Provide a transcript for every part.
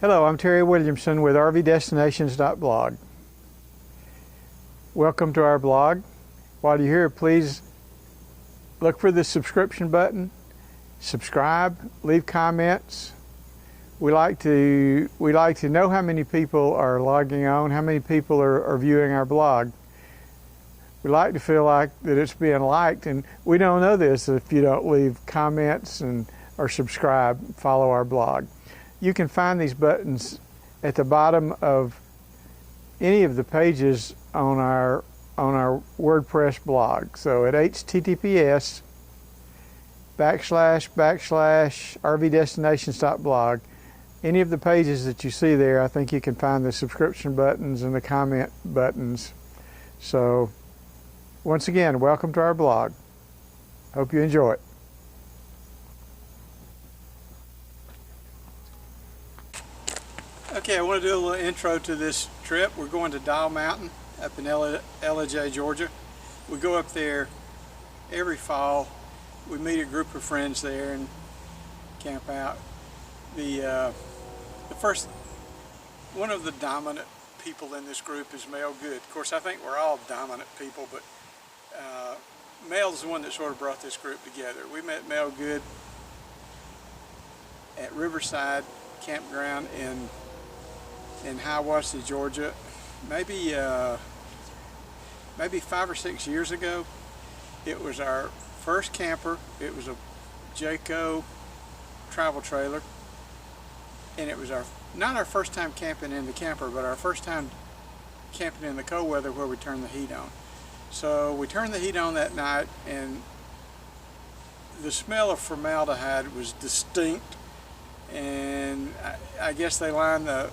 Hello, I'm Terry Williamson with RVDestinations.blog. Welcome to our blog. While you're here, please look for the subscription button, subscribe, leave comments. We like to know how many people are logging on, how many people are viewing our blog. We like to feel like that it's being liked, and we don't know this if you don't leave comments or subscribe, follow our blog. You can find these buttons at the bottom of any of the pages on our WordPress blog. So at https://rvdestinations.blog, any of the pages that you see there, I think you can find the subscription buttons and the comment buttons. So once again, welcome to our blog. Hope you enjoy it. Okay, I want to do a little intro to this trip. We're going to Dial Mountain up in Elllijay, Georgia. We go up there every fall. We meet a group of friends there and camp out. One of the dominant people in this group is Mel Good. Of course, I think we're all dominant people, but Mel's the one that sort of brought this group together. We met Mel Good at Riverside Campground in Hiawassee, Georgia, maybe 5 or 6 years ago. It was our first camper. It was a Jayco travel trailer, and it was not our first time camping in the camper, but our first time camping in the cold weather where we turned the heat on. So we turned the heat on that night, and the smell of formaldehyde was distinct, and I guess they lined the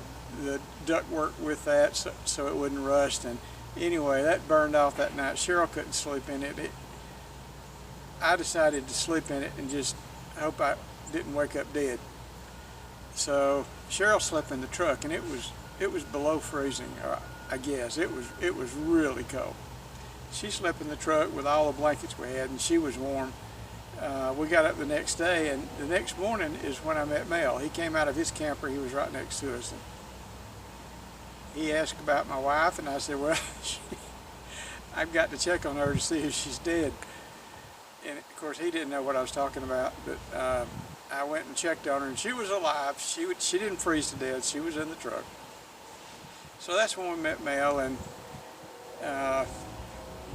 ductwork with that so it wouldn't rust. And anyway, that burned off that night. Cheryl couldn't sleep in it. I decided to sleep in it and just hope I didn't wake up dead. So Cheryl slept in the truck, and it was below freezing. I guess it was really cold. She slept in the truck with all the blankets we had, and she was warm. We got up the next day, and the next morning is when I met Mel. He came out of his camper. He was right next to us, and he asked about my wife, and I said, well, I've got to check on her to see if she's dead. And of course, he didn't know what I was talking about, but I went and checked on her, and she was alive. She didn't freeze to death. She was in the truck. So that's when we met Mel, and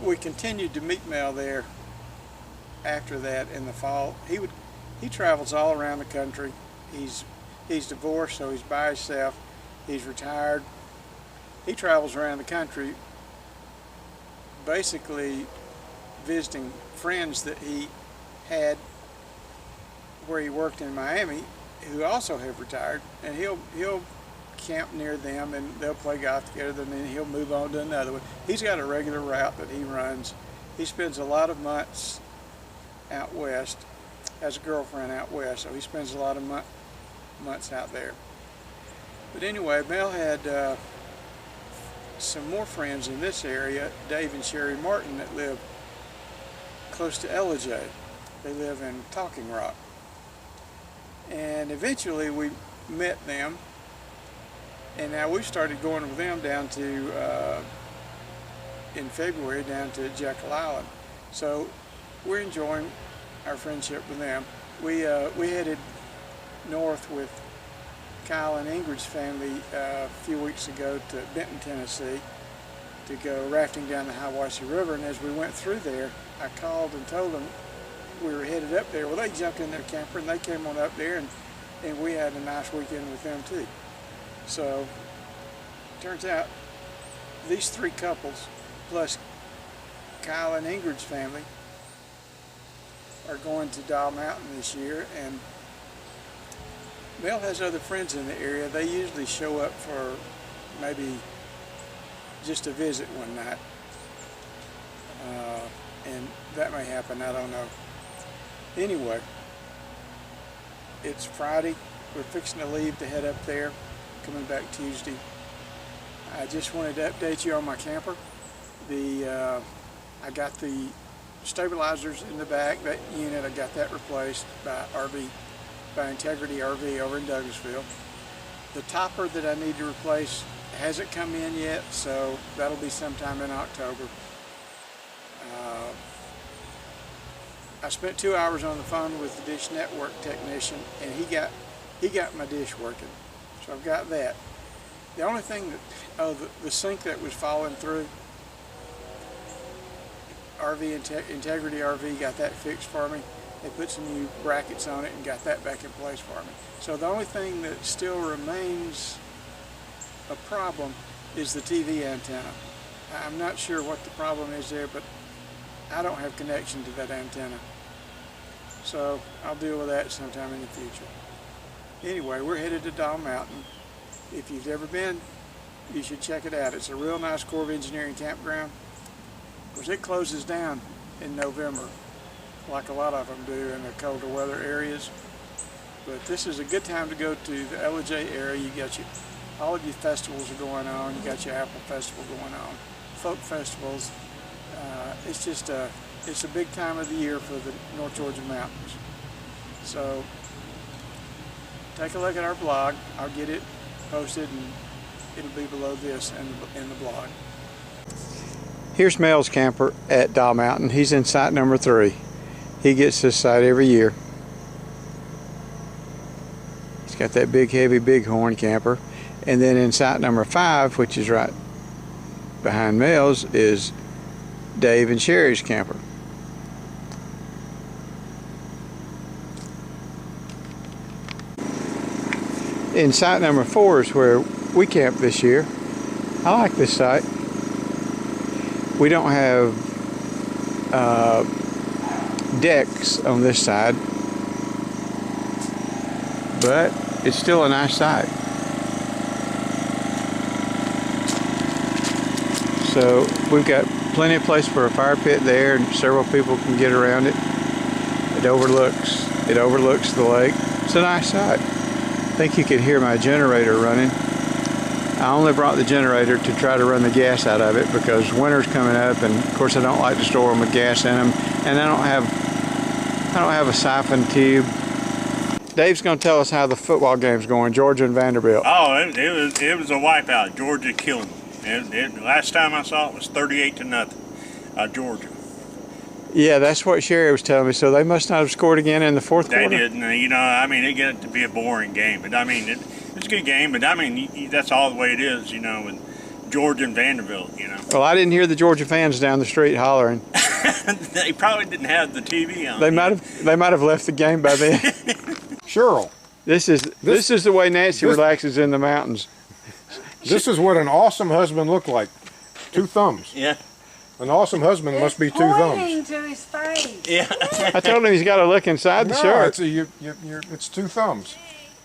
we continued to meet Mel there after that in the fall. He travels all around the country. He's divorced, so he's by himself. He's retired. He travels around the country basically visiting friends that he had where he worked in Miami who also have retired, and he'll camp near them, and they'll play golf together, and then he'll move on to another one. He's got a regular route that he runs. He spends a lot of months out west, has a girlfriend out west, so he spends a lot of months out there. But anyway, Mel had some more friends in this area, Dave and Sherry Martin, that live close to Elllijay. They live in Talking Rock. And eventually we met them, and now we've started going with them down to, in February, down to Jekyll Island. So we're enjoying our friendship with them. We headed north with Kyle and Ingrid's family a few weeks ago to Benton, Tennessee, to go rafting down the Hiawassee River. And as we went through there, I called and told them we were headed up there. Well, they jumped in their camper and they came on up there, and we had a nice weekend with them too. So turns out these three couples plus Kyle and Ingrid's family are going to Dial Mountain this year, and Mel has other friends in the area. They usually show up for maybe just a visit one night, and that may happen, I don't know. Anyway, it's Friday. We're fixing to leave to head up there, coming back Tuesday. I just wanted to update you on my camper. I got the stabilizers in the back, that unit, I got that replaced by Integrity RV over in Douglasville. The topper that I need to replace hasn't come in yet, so that'll be sometime in October. I spent 2 hours on the phone with the Dish Network technician, and he got my dish working, so I've got that. The only thing that, the sink that was falling through, Integrity RV got that fixed for me. They put some new brackets on it and got that back in place for me. So the only thing that still remains a problem is the TV antenna. I'm not sure what the problem is there, but I don't have connection to that antenna. So I'll deal with that sometime in the future. Anyway, we're headed to Doll Mountain. If you've ever been, you should check it out. It's a real nice Corps of Engineering campground. Of course, it closes down in November, like a lot of them do in the colder weather areas. But this is a good time to go to the Elllijay area. You got all of your festivals are going on. You got your Apple Festival going on, folk festivals. It's just it's a big time of the year for the North Georgia mountains. So take a look at our blog. I'll get it posted, and it'll be below this in the blog. Here's Mel's camper at Doll Mountain. He's in site number 3. He gets this site every year. He's got that big, heavy bighorn camper. And then in site number 5, which is right behind Mel's, is Dave and Sherry's camper. In site number 4 is where we camped this year. I like this site. We don't have decks on this side, but it's still a nice site. So we've got plenty of place for a fire pit there, and several people can get around it. It overlooks the lake. It's a nice site. I think you can hear my generator running. I only brought the generator to try to run the gas out of it because winter's coming up, and of course I don't like to store them with gas in them, and I don't have a siphon tube. Dave's going to tell us how the football game's going, Georgia and Vanderbilt. Oh, it was a wipeout. Georgia killing them. Last time I saw it was 38-0, Georgia. Yeah, that's what Sherry was telling me. So they must not have scored again in the fourth quarter? They didn't. You know, I mean, it got to be a boring game. But, I mean, it's a good game. But, I mean, that's all the way it is, you know, with Georgia and Vanderbilt, you know. Well, I didn't hear the Georgia fans down the street hollering. They probably didn't have the TV on. They might have left the game by then. Cheryl. This is the way Nancy relaxes in the mountains. This is what an awesome husband looked like. 2 thumbs. Yeah. An awesome husband must be 2 thumbs. Pointing to his face. Yeah. I told him he's got to look inside the shirt. It's 2 thumbs.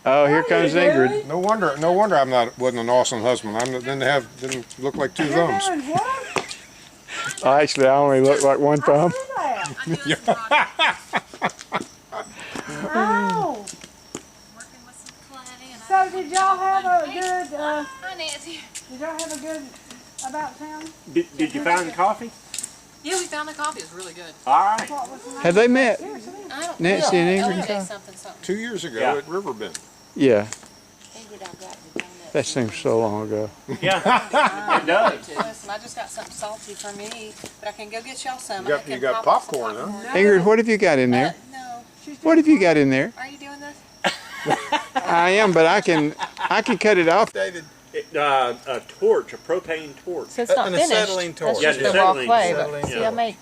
Oh, here comes Ingrid. No wonder wasn't an awesome husband. I didn't look like 2 thumbs. Actually, I only look like 1 thumb. Oh. Working with some clay and So did y'all have a good, Hi, Nancy. did y'all have a good about town? Did you find the coffee? Yeah, we found the coffee. It was really good. All right. What was the name? Have they met? I don't Nancy and Ingrid? Elllijay something. 2 years ago Yeah. at Riverbend. Yeah, Ingrid, I've got the donut. that seems so long ago. Yeah, it does. Listen, I just got something salty for me, but I can go get y'all some. You got popcorn, huh? Ingrid, what have you got in there? No. What have you got in there? Are you doing this? I am, but I can cut it off. David, A torch, a propane torch. So it's not an finished. acetylene torch. Yeah, That's just the raw acetylene. clay. Acetylene, But see, yeah. I made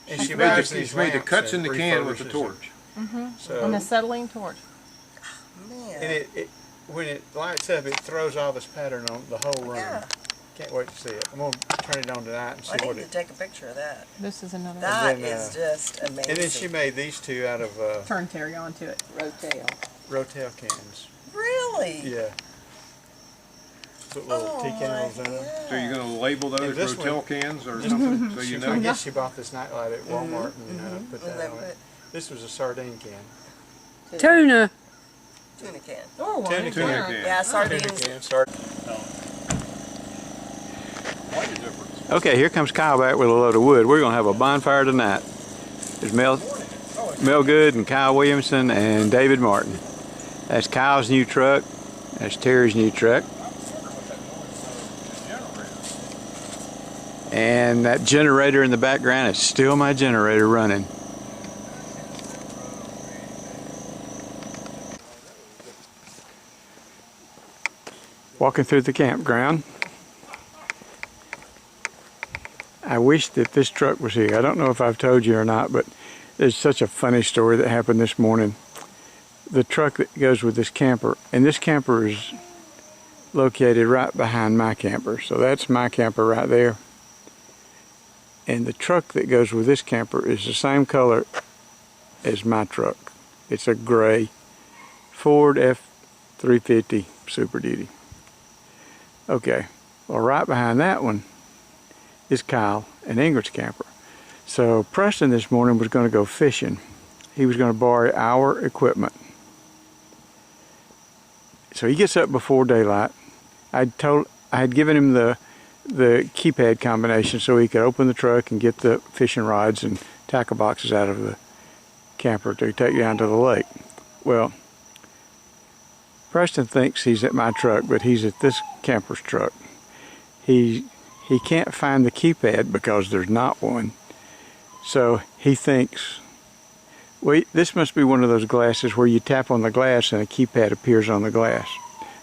and she Made these the lamps cuts in and the can with the refurbishes torch. them. So, an acetylene torch. and it when it lights up, it throws all this pattern on the whole room. Yeah. Can't wait to see it. I'm gonna turn it on tonight and see I what need to it. take a picture of that. This is another That then, is just amazing. And then she made these 2 out of Turn Terry onto it. Rotel. Rotel cans. Really? Yeah. Put little Oh tea my candles in them. So you're going to label those And this Rotel one- cans or something so you I know? guess she bought this nightlight at Walmart and put that on it. This was a sardine can. Tuna. Tuna can. Oh, Tuna Tuna can. can. Yeah, Tuna sardines. can. Sardine. Quite a difference. Okay, here comes Kyle back with a load of wood. We're gonna have a bonfire tonight. There's Mel Good and Kyle Williamson and David Martin. That's Kyle's new truck. That's Terry's new truck. And that generator in the background is still my generator running. Walking through the campground. I wish that this truck was here. I don't know if I've told you or not, but there's such a funny story that happened this morning. The truck that goes with this camper, and this camper is located right behind my camper. So that's my camper right there. And the truck that goes with this camper is the same color as my truck. It's a gray Ford F-350 Super Duty. Okay, well, right behind that one is Kyle and Ingrid's camper. So Preston this morning was going to go fishing. He was going to borrow our equipment. So he gets up before daylight. I had given him the keypad combination so he could open the truck and get the fishing rods and tackle boxes out of the camper to take down to the lake. Well, Preston thinks he's at my truck, but he's at this camper's truck. He can't find the keypad because there's not one. So he thinks, well, this must be one of those glasses where you tap on the glass and a keypad appears on the glass.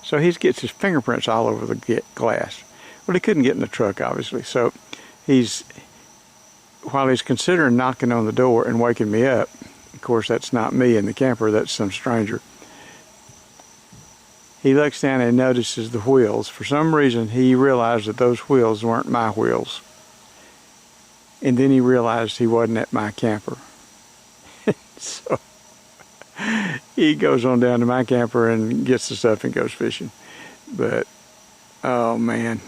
So he gets his fingerprints all over the glass. Well, he couldn't get in the truck, obviously. So while he's considering knocking on the door and waking me up, of course, that's not me in the camper, that's some stranger. He looks down and notices the wheels. For some reason, he realized that those wheels weren't my wheels. And then he realized he wasn't at my camper. So he goes on down to my camper and gets the stuff and goes fishing. But, oh man,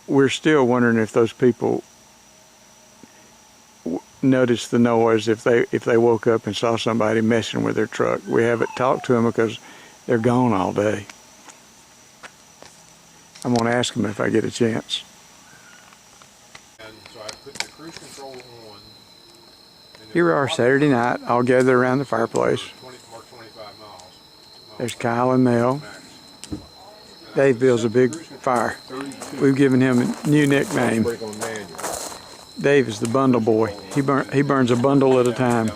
we're still wondering if those people noticed the noise, if they woke up and saw somebody messing with their truck. We haven't talked to them because they're gone all day. I'm going to ask them if I get a chance. And so I put the cruise control on. Here we are Saturday night, all gathered around the fireplace. 25 miles. There's Kyle and Nell. Dave builds a big fire. We've given him a new nickname. Dave is the bundle boy. He burns a bundle at a time.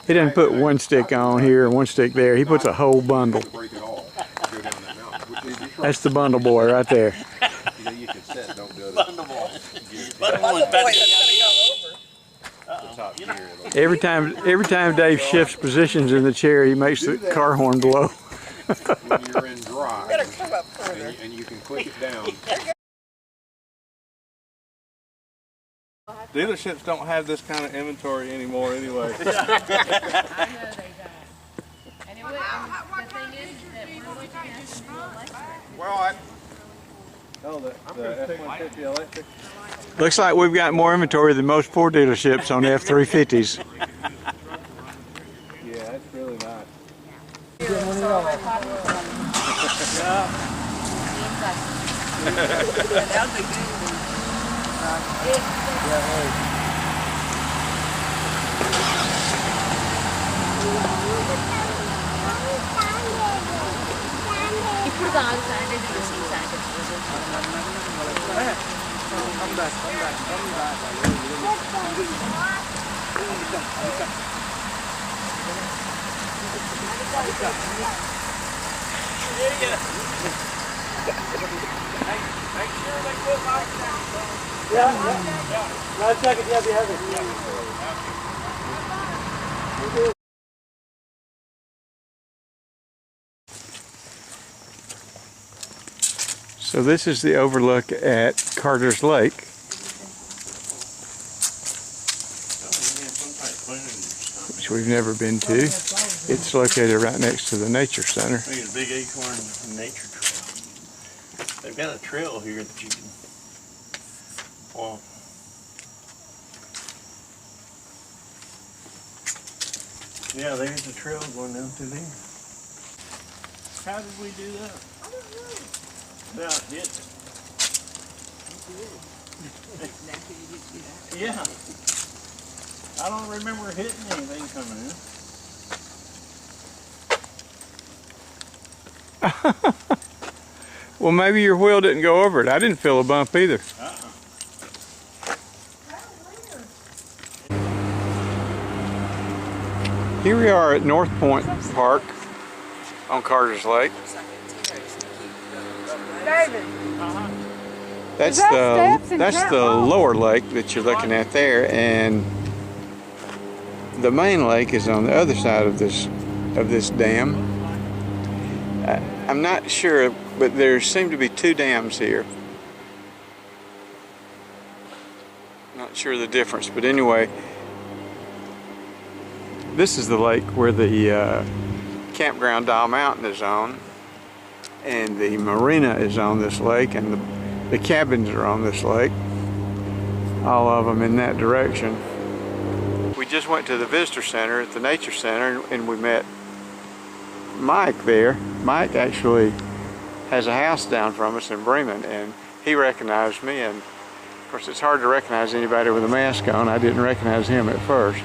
He doesn't put one stick on here and one stick there. He puts a whole bundle. That's the bundle boy right there. Bundle boy that's gonna go over. Every time Dave shifts positions in the chair, he makes the car horn blow. When you're in dry, Better come up further. and you can click it down. Dealerships don't have this kind of inventory anymore anyway. I know they don't. And the thing is that we're looking at some new electric. Well, Oh, the F-150 electric. Looks like we've got more inventory than most Ford dealerships on F-350s. Yeah, that's really nice. So this is the overlook at Carter's Lake. Which we've never been to. It's located right next to the Nature Center. There's a big acorn nature trail. They've got a trail here that you can walk. Yeah, there's the trail going down through there. How did we do that? I don't know. About hit. Yeah. I don't remember hitting anything coming in. Well, maybe your wheel didn't go over it. I didn't feel a bump either. Here we are at North Point Park on Carter's Lake. David. That's that steps in the Campground? lower lake that you're looking at there, and the main lake is on the other side of this dam. I'm not sure, but there seem to be two dams here. Not sure the difference, but anyway, this is the lake where the Campground Dial Mountain is on, and the marina is on this lake, and the cabins are on this lake, all of them in that direction. We just went to the visitor center at the nature center, and we met Mike there. Mike actually has a house down from us in Bremen, and he recognized me, and of course it's hard to recognize anybody with a mask on. I didn't recognize him at first.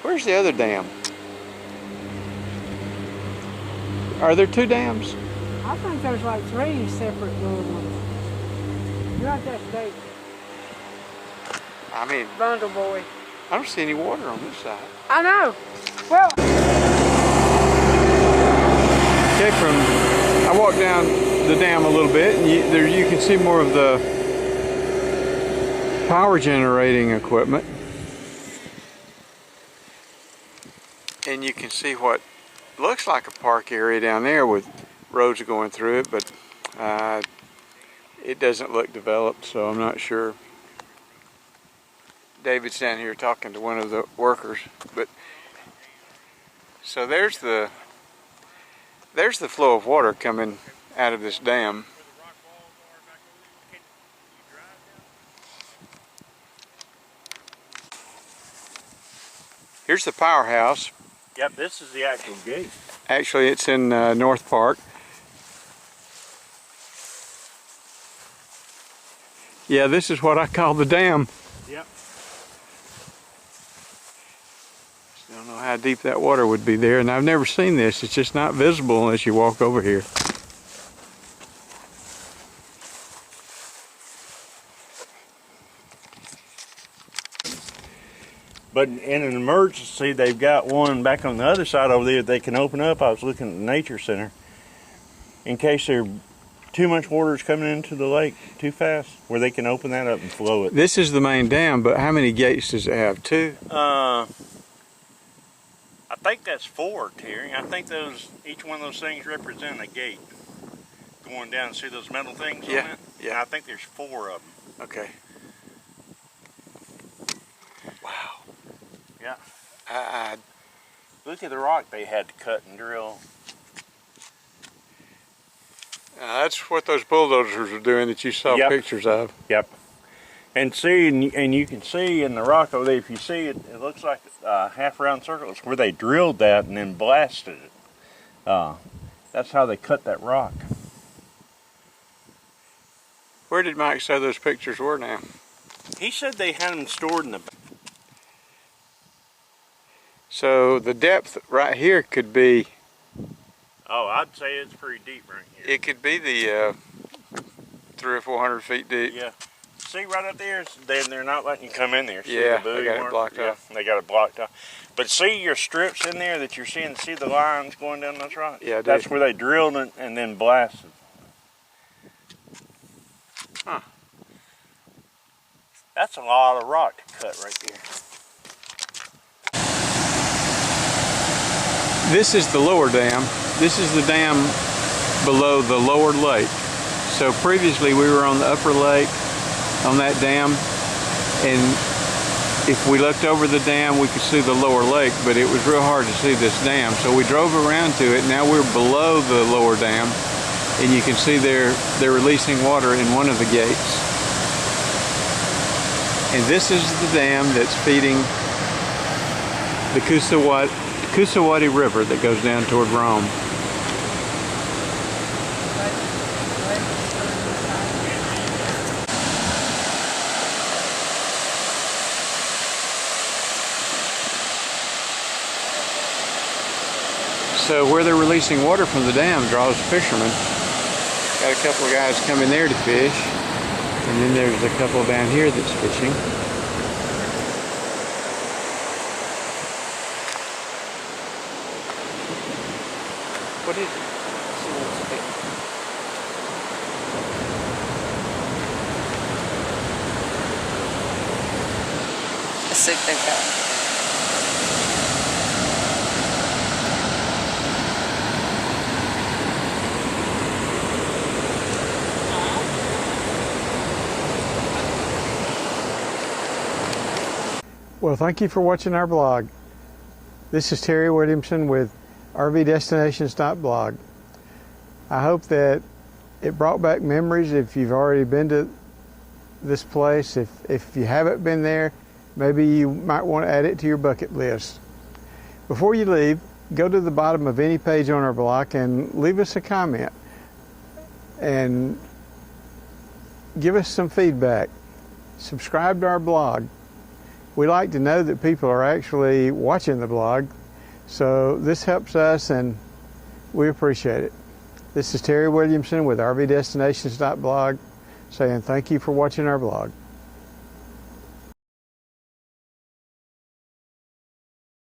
Where's the other dam? Are there two dams? I think there's like 3 separate little ones. You're not that big. I mean, Bundle boy. I don't see any water on this side. I know. Well, Okay, I walked down the dam a little bit, and you can see more of the power generating equipment. And you can see what looks like a park area down there with roads going through it, but it doesn't look developed, so I'm not sure. David's down here talking to one of the workers, but so there's the flow of water coming out of this dam. Here's the Powerhouse. Yep, this is the actual gate. Actually, it's in North Park. Yeah, this is what I call the dam. Yep. Don't know how deep that water would be there, and I've never seen this. It's just not visible unless you walk over here. But in an emergency, they've got one back on the other side over there that they can open up. I was looking at the nature center in case there too much water is coming into the lake too fast, where they can open that up and flow it. This is the main dam, but how many gates does it have? 2? I think that's 4, Terry. I think each one of those things represent a gate. Going down, see those metal things on it? Yeah. I think there's 4 of them. Okay. Wow. Yeah. I Look at the rock they had to cut and drill. that's what those bulldozers are doing that you saw pictures of. Yep. And see, and you can see in the rock over there, if you see it, it looks like a half-round circle. It's where they drilled that and then blasted it. That's how they cut that rock. Where did Mike say those pictures were now? He said they had them stored in the... So the depth right here could be... Oh, I'd say it's pretty deep right here. It could be the 300 or 400 feet deep. Yeah. See right up there, they're not letting you come in there. See Yeah, the buoy they got it mark? blocked off. They got it blocked off. But see your strips in there that you're seeing, see the lines going down those rocks? Yeah, I do. That's where they drilled it and then blasted. Huh. That's a lot of rock to cut right there. This is the lower dam. This is the dam below the lower lake. So previously we were on the upper lake on that dam, and if we looked over the dam we could see the lower lake, but it was real hard to see this dam. So we drove around to it. Now we're below the lower dam, and you can see they're releasing water in one of the gates. And this is the dam that's feeding the Coosawattee River that goes down toward Rome. So where they're releasing water from the dam draws fishermen. Got a couple of guys coming there to fish. And then there's a couple down here that's fishing. What is it? Let's see if they've got. Well, thank you for watching our blog. This is Terry Williamson with RVDestinations.blog. I hope that it brought back memories if you've already been to this place. If you haven't been there, maybe you might want to add it to your bucket list. Before you leave, go to the bottom of any page on our blog and leave us a comment and give us some feedback. Subscribe to our blog. We like to know that people are actually watching the blog, so this helps us and we appreciate it. This is Terry Williamson with RVDestinations.blog saying thank you for watching our blog.